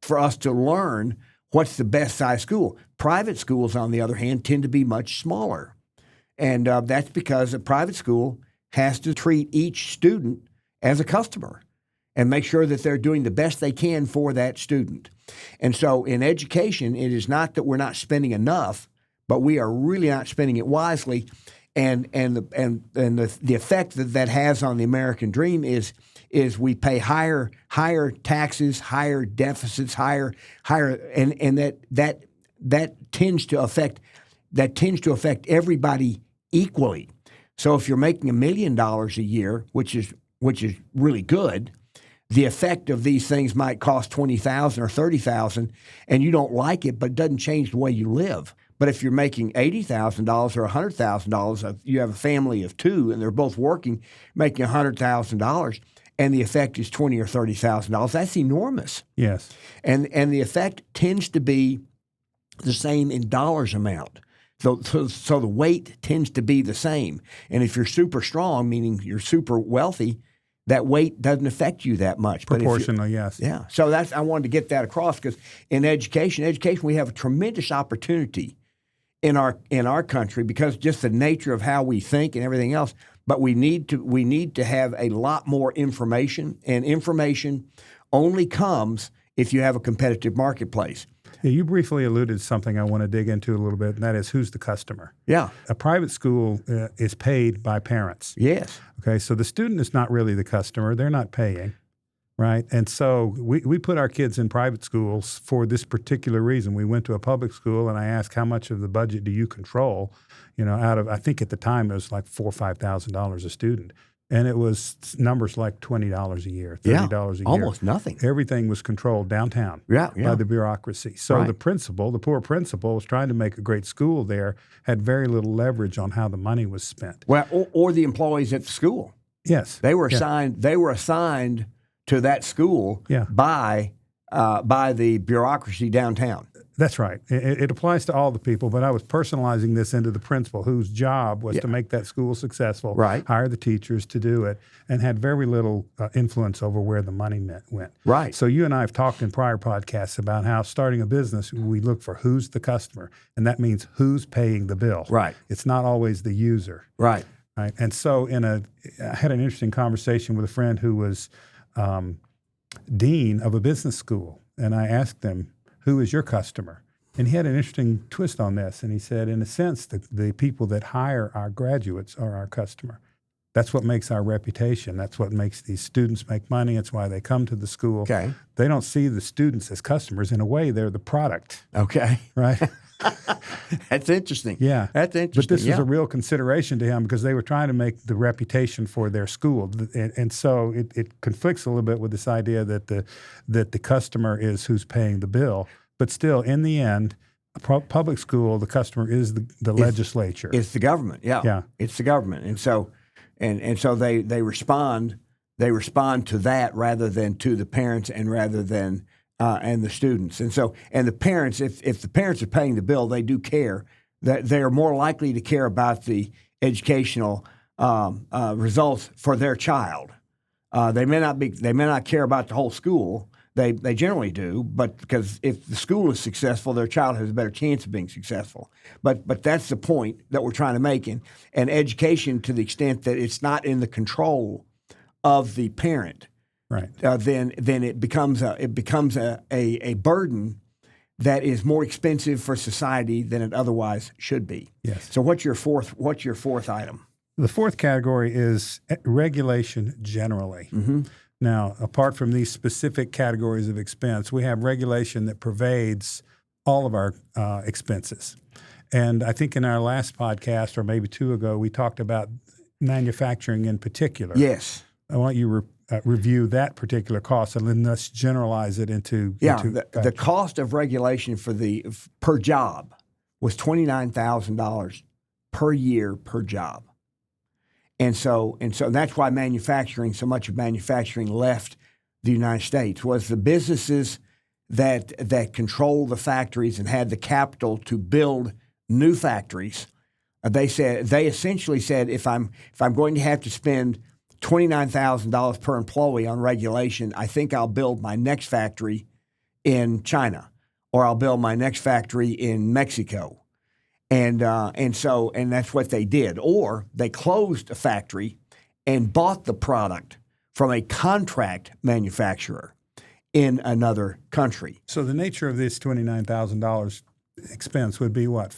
for us to learn what's the best size school. Private schools, on the other hand, tend to be much smaller. And that's because a private school has to treat each student as a customer and make sure that they're doing the best they can for that student. And so in education, it is not that we're not spending enough, but we are really not spending it wisely. And the effect that has on the American dream is we pay higher taxes, higher deficits, higher, and that tends to affect everybody equally. So if you're making $1 million a year, which is really good, the effect of these things might cost $20,000 or $30,000, and you don't like it, but it doesn't change the way you live. But if you're making $80,000 or $100,000, you have a family of two, and they're both working, making $100,000, and the effect is $20,000 or $30,000. That's enormous. Yes, and the effect tends to be the same in dollars amount. So the weight tends to be the same. And if you're super strong, meaning you're super wealthy, that weight doesn't affect you that much. Proportionally, yes. Yeah. So I wanted to get that across, because in education, we have a tremendous opportunity in our country, because just the nature of how we think and everything else. But we need to have a lot more information, and information only comes if you have a competitive marketplace. Yeah, you briefly alluded to something I want to dig into a little bit, and that is, who's the customer? Yeah. A private school is paid by parents. Yes. Okay, so the student is not really the customer. They're not paying, right? And so we put our kids in private schools for this particular reason. We went to a public school, and I asked, how much of the budget do you control? Out of, I think at the time it was like $4,000 or $5,000 a student. And it was numbers like $20 a year, $30 a year. Almost nothing. Everything was controlled downtown by the bureaucracy. So the poor principal was trying to make a great school there, had very little leverage on how the money was spent. Well, or the employees at the school. Yes. They were assigned. They were assigned to that school by the bureaucracy downtown. That's right. It applies to all the people, but I was personalizing this into the principal, whose job was to make that school successful, hire the teachers to do it, and had very little influence over where the money went. Right. So you and I have talked in prior podcasts about how starting a business, we look for who's the customer, and that means who's paying the bill. Right. It's not always the user. Right. Right. And so I had an interesting conversation with a friend who was dean of a business school, and I asked him, who is your customer? And he had an interesting twist on this. And he said, in a sense, the people that hire our graduates are our customer. That's what makes our reputation. That's what makes these students make money. It's why they come to the school. Okay. They don't see the students as customers. In a way, they're the product. Okay. Right? That's interesting. Yeah. That's interesting. But this is a real consideration to him, because they were trying to make the reputation for their school. And so it conflicts a little bit with this idea that the customer is who's paying the bill. But still, in the end, a public school, the customer is the legislature. It's the government. Yeah. Yeah. It's the government. And so they respond to that rather than to the parents, and rather than and the students. And the parents, if the parents are paying the bill, they do care. That they are more likely to care about the educational results for their child. They may not care about the whole school. They generally do, but because if the school is successful, their child has a better chance of being successful. But that's the point that we're trying to make. And education, to the extent that it's not in the control of the parent, right? Then it becomes a burden that is more expensive for society than it otherwise should be. Yes. So what's your fourth item? The fourth category is regulation generally. Mm-hmm. Now, apart from these specific categories of expense, we have regulation that pervades all of our expenses. And I think in our last podcast, or maybe two ago, we talked about manufacturing in particular. Yes. I want you to review that particular cost, and then let's generalize it into the cost of regulation per job was $29,000 per year per job. And so that's why so much of manufacturing left the United States, was the businesses that controlled the factories and had the capital to build new factories. They essentially said, if I'm going to have to spend $29,000 per employee on regulation, I think I'll build my next factory in China, or I'll build my next factory in Mexico. And that's what they did. Or they closed a factory and bought the product from a contract manufacturer in another country. So the nature of this $29,000 expense would be what?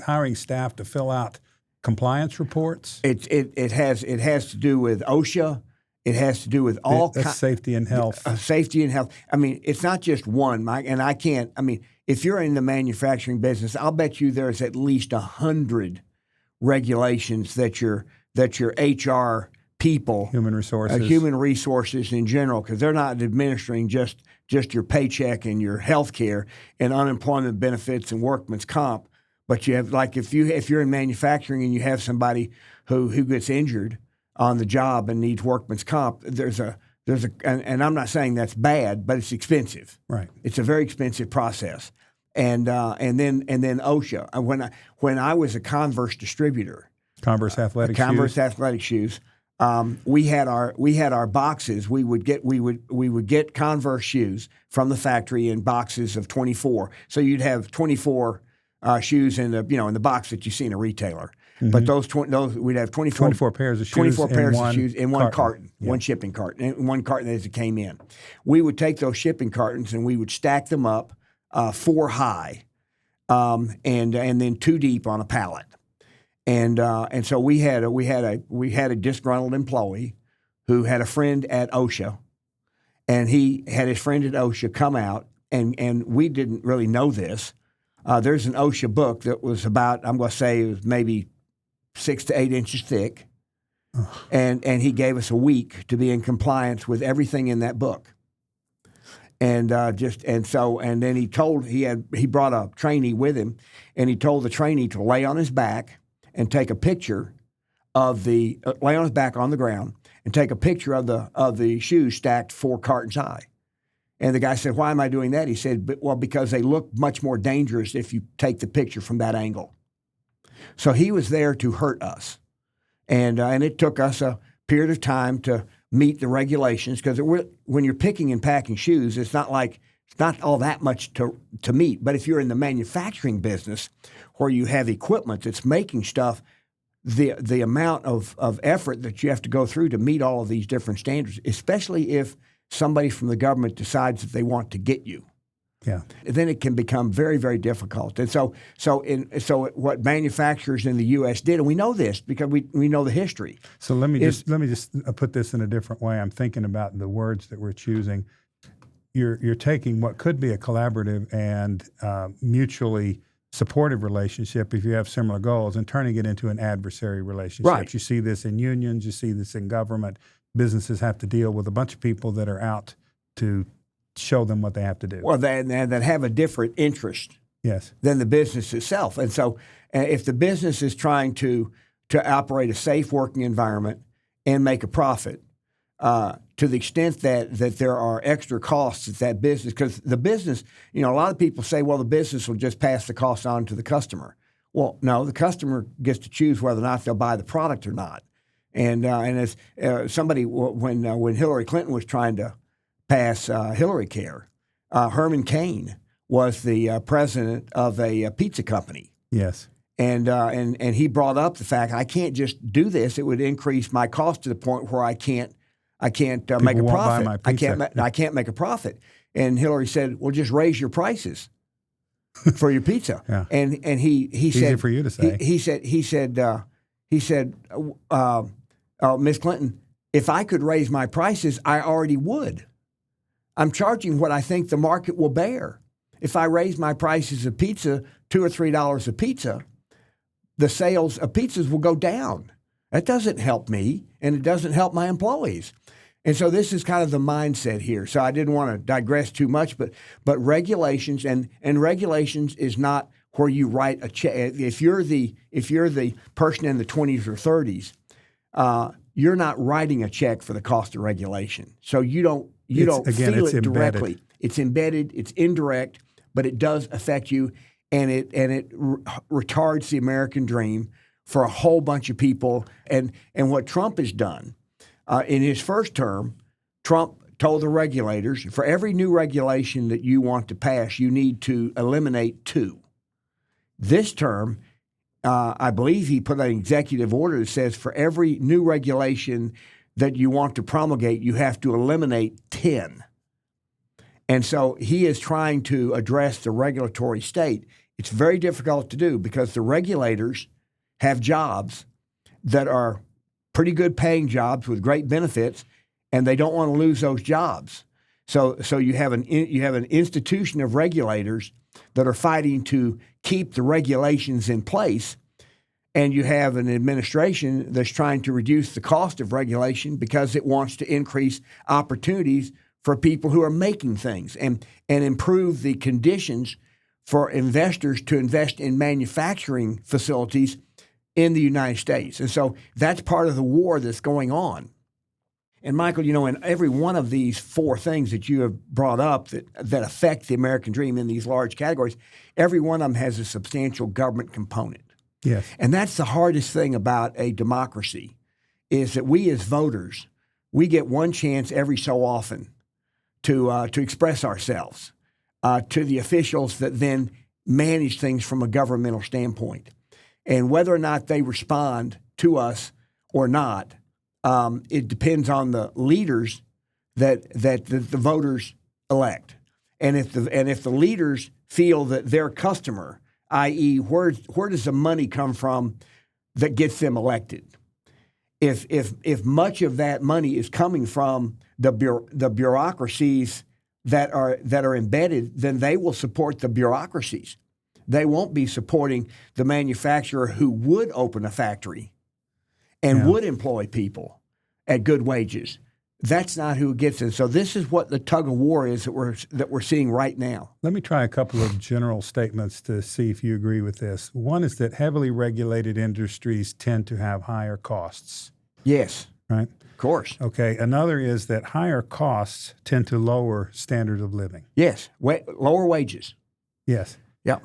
Hiring staff to fill out compliance reports? It has to do with OSHA. It has to do with all That's safety and health. Safety and health. I mean, it's not just one, Mike. And I can't. I mean, if you're in the manufacturing business, I'll bet you there's at least 100 regulations that your HR people, human resources in general, because they're not administering just your paycheck and your health care and unemployment benefits and workman's comp. But you have, like, if you're in manufacturing and you have somebody who gets injured on the job and needs workman's comp, there's a and I'm not saying that's bad, but it's expensive. Right. It's a very expensive process. And then OSHA. When I was a Converse distributor, Converse athletic shoes. We had our boxes. We would get Converse shoes from the factory in boxes of 24. So you'd have 24 shoes in the box that you see in a retailer. Mm-hmm. But we'd have 24 pairs of shoes. 24 pairs of shoes in one carton, one shipping carton, and one carton as it came in. We would take those shipping cartons and we would stack them up 4 high, and then 2 deep on a pallet. And so we had a disgruntled employee who had a friend at OSHA, and he had his friend at OSHA come out, and we didn't really know this. There's an OSHA book that was about, I'm going to say, it was maybe 6 to 8 inches thick, and he gave us a week to be in compliance with everything in that book. And then he brought a trainee with him, and he told the trainee to lay on his back and take a picture of lay on his back on the ground and take a picture of the shoes stacked 4 cartons high. And the guy said, "Why am I doing that?" He said, because they look much more dangerous if you take the picture from that angle." So he was there to hurt us. And it took us a period of time to meet the regulations, because when you're picking and packing shoes, it's not all that much to meet. But if you're in the manufacturing business where you have equipment that's making stuff, the amount of effort that you have to go through to meet all of these different standards, especially if somebody from the government decides that they want to get you, then it can become very, very difficult. And so what manufacturers in the U.S. did, and we know this because we know the history. So let me just put this in a different way. I'm thinking about the words that we're choosing. You're taking what could be a collaborative and mutually supportive relationship if you have similar goals and turning it into an adversary relationship. Right. You see this in unions. You see this in government. Businesses have to deal with a bunch of people that are out to show them what they have to do. Well, that have a different interest than the business itself. And so if the business is trying to operate a safe working environment and make a profit, to the extent that there are extra costs at that business, because the business, a lot of people say, well, the business will just pass the cost on to the customer. Well, no, the customer gets to choose whether or not they'll buy the product or not. And as somebody, when Hillary Clinton was trying to pass Hillary Care, Herman Cain was the president of a pizza company. Yes. And he brought up the fact, I can't just do this. It would increase my cost to the point where I can't make a profit. I can't make a profit. And Hillary said, well, just raise your prices for your pizza. Yeah. And he said, easy for you to say. He said, Miss Clinton, if I could raise my prices, I already would. I'm charging what I think the market will bear. If I raise my prices of pizza $2 or $3 a pizza, the sales of pizzas will go down. That doesn't help me, and it doesn't help my employees. And so this is kind of the mindset here. So I didn't want to digress too much, but regulations and regulations is not where you write a check. If you're the person in the 20s or 30s, you're not writing a check for the cost of regulation. So you don't feel it directly. It's embedded. It's indirect, but it does affect you, and it retards the American dream for a whole bunch of people. And what Trump has done in his first term, Trump told the regulators, for every new regulation that you want to pass, you need to eliminate 2. This term, I believe he put an executive order that says for every new regulation that you want to promulgate, you have to eliminate 10. And so he is trying to address the regulatory state. It's very difficult to do because the regulators have jobs that are pretty good paying jobs with great benefits, and they don't want to lose those jobs. So you have an institution of regulators that are fighting to keep the regulations in place, and you have an administration that's trying to reduce the cost of regulation because it wants to increase opportunities for people who are making things and improve the conditions for investors to invest in manufacturing facilities in the United States. And so that's part of the war that's going on. And Michael, in every one of these 4 things that you have brought up that affect the American dream in these large categories, every one of them has a substantial government component. Yes. And that's the hardest thing about a democracy is that we as voters, we get one chance every so often to express ourselves to the officials that then manage things from a governmental standpoint. And whether or not they respond to us or not, it depends on the leaders that the voters elect. And if the leaders feel that their customer, i.e., where does the money come from that gets them elected? If much of that money is coming from the bureaucracies that are embedded, then they will support the bureaucracies. They won't be supporting the manufacturer who would open a factory and would employ people at good wages. That's not who gets it. So this is what the tug of war is that we're seeing right now. Let me try a couple of general statements to see if you agree with this. One is that heavily regulated industries tend to have higher costs. Yes. Right? Of course. Okay. Another is that higher costs tend to lower standard of living. Yes. Lower wages. Yes. Yep.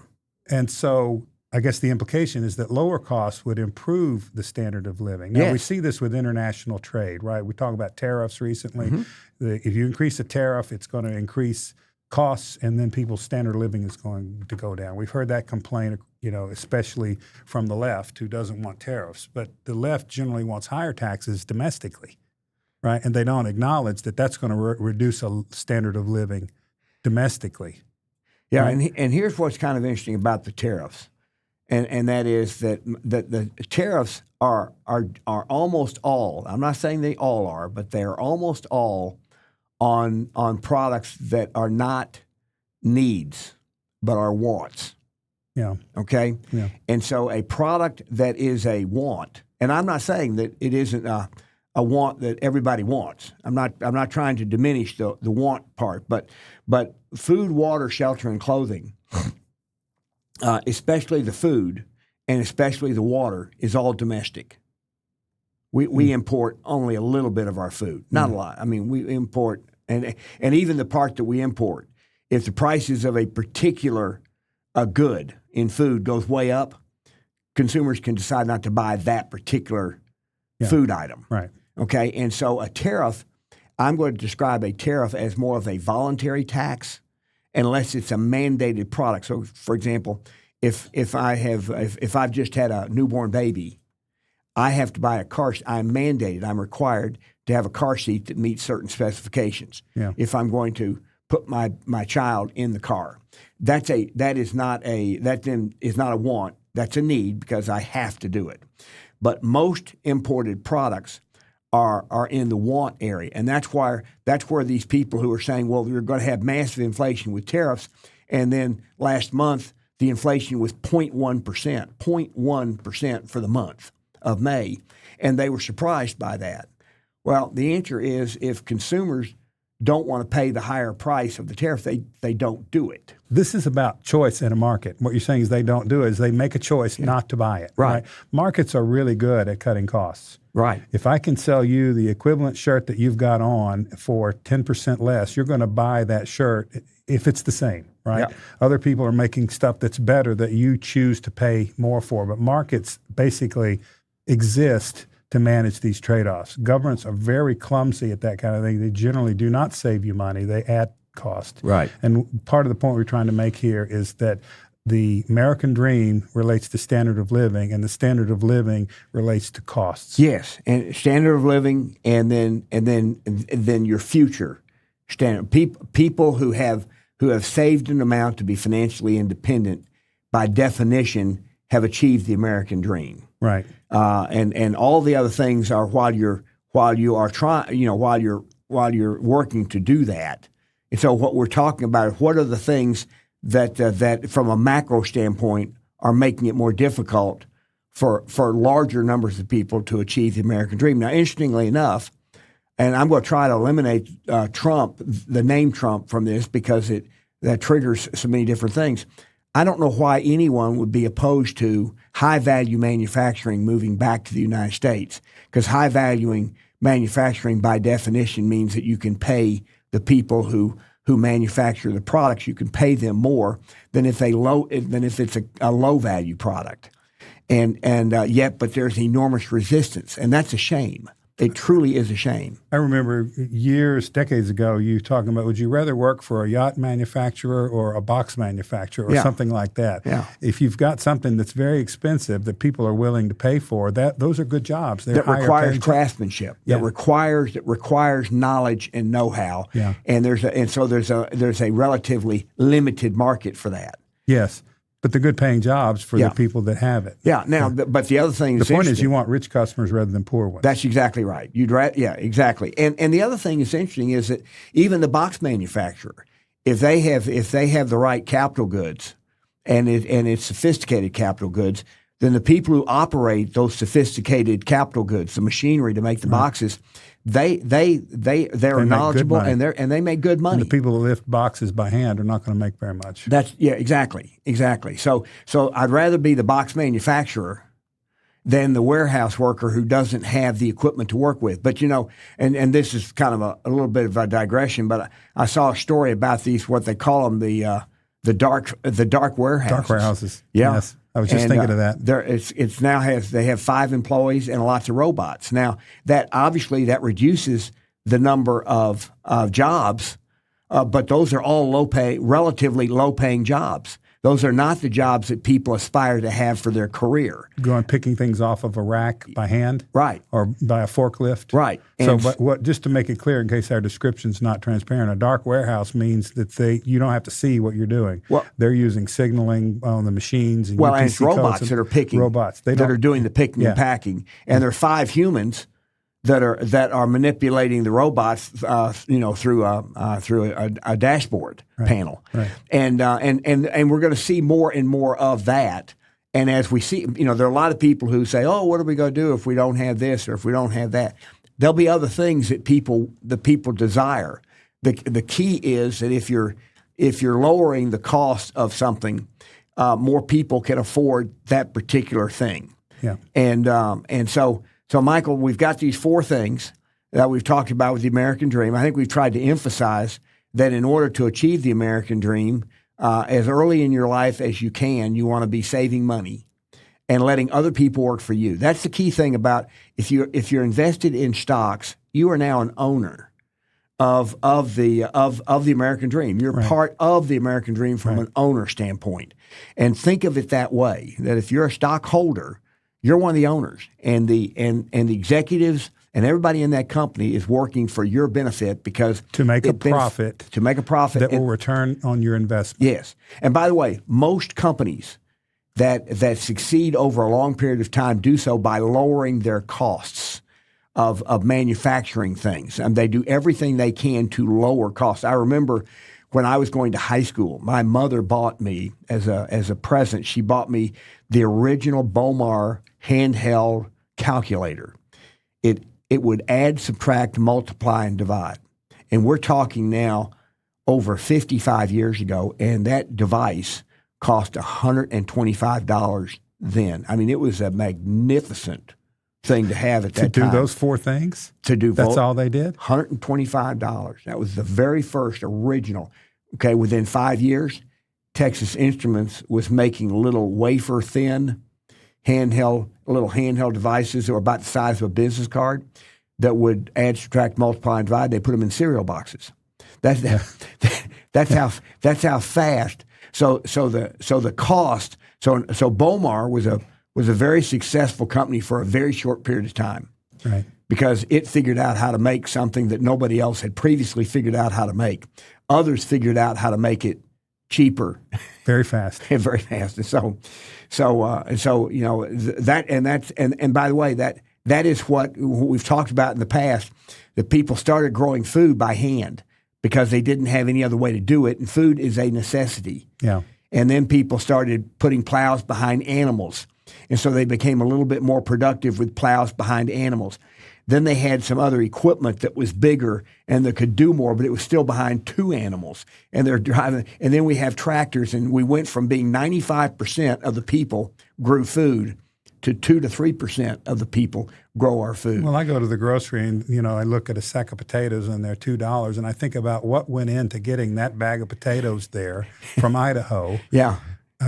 And so I guess the implication is that lower costs would improve the standard of living. Now, yes. We see this with international trade, right? We talked about tariffs recently. Mm-hmm. If you increase a tariff, it's going to increase costs, and then people's standard of living is going to go down. We've heard that complaint, especially from the left, who doesn't want tariffs. But the left generally wants higher taxes domestically, right? And they don't acknowledge that that's going to reduce a standard of living domestically. Yeah, right? and here's what's kind of interesting about the tariffs. And that is that the tariffs are almost all, I'm not saying they all are, but they are almost all on products that are not needs, but are wants. Yeah. Okay? Yeah. And so a product that is a want, and I'm not saying that it isn't a want that everybody wants. I'm not trying to diminish the want part, but food, water, shelter, and clothing, especially the food and especially the water, is all domestic. We import only a little bit of our food, not a lot. I mean, we import, and even the part that we import, if the prices of a particular good in food goes way up, consumers can decide not to buy that particular food item. Right. Okay, and so a tariff, I'm going to describe a tariff as more of a voluntary tax, unless it's a mandated product. So, for example, if I've just had a newborn baby, I have to buy a car. I'm mandated. I'm required to have a car seat that meets certain specifications. Yeah. If I'm going to put my child in the car, that is not a want. That's a need because I have to do it. But most imported products are in the want area, and that's where these people who are saying, well, we're going to have massive inflation with tariffs, and then last month the inflation was 0.1% for the month of May, and they were surprised by that. Well, the answer is if consumers don't want to pay the higher price of the tariff, they don't do it. This is about choice in a market. What you're saying is they don't do it, is they make a choice not to buy it. Right. Markets are really good at cutting costs. Right. If I can sell you the equivalent shirt that you've got on for 10% less, you're going to buy that shirt if it's the same, right? Yeah. Other people are making stuff that's better that you choose to pay more for. But markets basically exist to manage these trade-offs. Governments are very clumsy at that kind of thing. They generally do not save you money. They add cost. Right. And part of the point we're trying to make here is that the American dream relates to standard of living, and the standard of living relates to costs. Yes, and standard of living, and then your future standard. People who have saved an amount to be financially independent, by definition, have achieved the American dream. Right. And all the other things are while you're working to do that. And so what we're talking about is what are the things that from a macro standpoint are making it more difficult for larger numbers of people to achieve the American dream. Now, interestingly enough, and I'm going to try to eliminate Trump, the name Trump, from this because that triggers so many different things. I don't know why anyone would be opposed to high-value manufacturing moving back to the United States, because high-valuing manufacturing by definition means that you can pay the people who manufacture the products, you can pay them more than if it's a low-value product. But there's enormous resistance, and that's a shame. It truly is a shame. I remember decades ago, you talking about, would you rather work for a yacht manufacturer or a box manufacturer or something like that? Yeah. If you've got something that's very expensive that people are willing to pay for, those are good jobs. That requires craftsmanship. Yeah. That requires knowledge and know-how. Yeah. And so there's a relatively limited market for that. Yes. But they're good paying jobs for the people that have it. Yeah. Now, but the other thing the point is you want rich customers rather than poor ones. That's exactly right. Exactly. And the other thing that's interesting is that even the box manufacturer, if they have the right capital goods, and it's sophisticated capital goods, then the people who operate those sophisticated capital goods, the machinery to make the boxes, they're knowledgeable and they make good money. And the people who lift boxes by hand are not going to make very much. Exactly. So I'd rather be the box manufacturer than the warehouse worker who doesn't have the equipment to work with. But and this is kind of a little bit of a digression, but I saw a story about these, what they call them, the dark warehouses. Dark warehouses. Yeah. Yes. I was just thinking of that. They have 5 employees and lots of robots. Now that obviously that reduces the number of jobs, but those are all relatively low paying jobs. Those are not the jobs that people aspire to have for their career. Going picking things off of a rack by hand, right, or by a forklift, right. So, but just to make it clear, in case our description's not transparent, a dark warehouse means that you don't have to see what you're doing. Well, they're using signaling on the machines and UPC and it's robots that are picking. Robots that are doing the picking and packing, and there are 5 humans that are manipulating the robots, through a dashboard panel, right. And we're going to see more and more of that. And as we see, there are a lot of people who say, "Oh, what are we going to do if we don't have this or if we don't have that?" There'll be other things that the people desire. The key is that if you're lowering the cost of something, more people can afford that particular thing. Yeah, and so. So, Michael, we've got these 4 things that we've talked about with the American dream. I think we've tried to emphasize that in order to achieve the American dream, as early in your life as you can, you want to be saving money and letting other people work for you. That's the key thing about if you're invested in stocks, you are now an owner of the American dream. You're part of the American dream from an owner standpoint. And think of it that way, that if you're a stockholder, you're one of the owners, and the executives and everybody in that company is working for your benefit because to make a profit that will return on your investment. Yes, and by the way, most companies that succeed over a long period of time do so by lowering their costs of manufacturing things, and they do everything they can to lower costs. I remember when I was going to high school, my mother bought me as a present. She bought me the original Bomar handheld calculator. It would add, subtract, multiply, and divide. And we're talking now over 55 years ago, and that device cost $125 then. I mean, it was a magnificent thing to have at that to time. do those 4 things? To do That's all they did? $125. That was the very first original. Okay, within 5 years, Texas Instruments was making little wafer-thin little handheld devices that were about the size of a business card that would add, subtract, multiply, and divide. They put them in cereal boxes. That's how fast. So the cost. So Bomar was a very successful company for a very short period of time. Right. Because it figured out how to make something that nobody else had previously figured out how to make. Others figured out how to make it cheaper, very fast, and very fast. And so you know and by the way, that is what we've talked about in the past. That people started growing food by hand because they didn't have any other way to do it, and food is a necessity. Yeah. And then people started putting plows behind animals, and so they became a little bit more productive with plows behind animals. Then they had some other equipment that was bigger and that could do more, but it was still behind 2 animals. And they're driving. And then we have tractors, and we went from being 95% of the people grew food to 2 to 3% of the people grow our food. Well, I go to the grocery and, you know, I look at a sack of potatoes and they're $2, and I think about what went into getting that bag of potatoes there from Idaho. Yeah.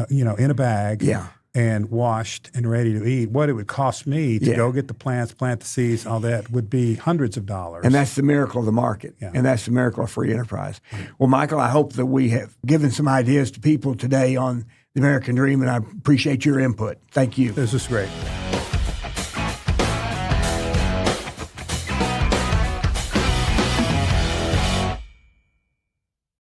You know, in a bag. Yeah. And washed and ready to eat. What it would cost me to go get the plants, plant the seeds, all that would be hundreds of dollars. And that's the miracle of the market. Yeah. And that's the miracle of free enterprise. Well, Michael, I hope that we have given some ideas to people today on the American Dream, and I appreciate your input. Thank you. This is great.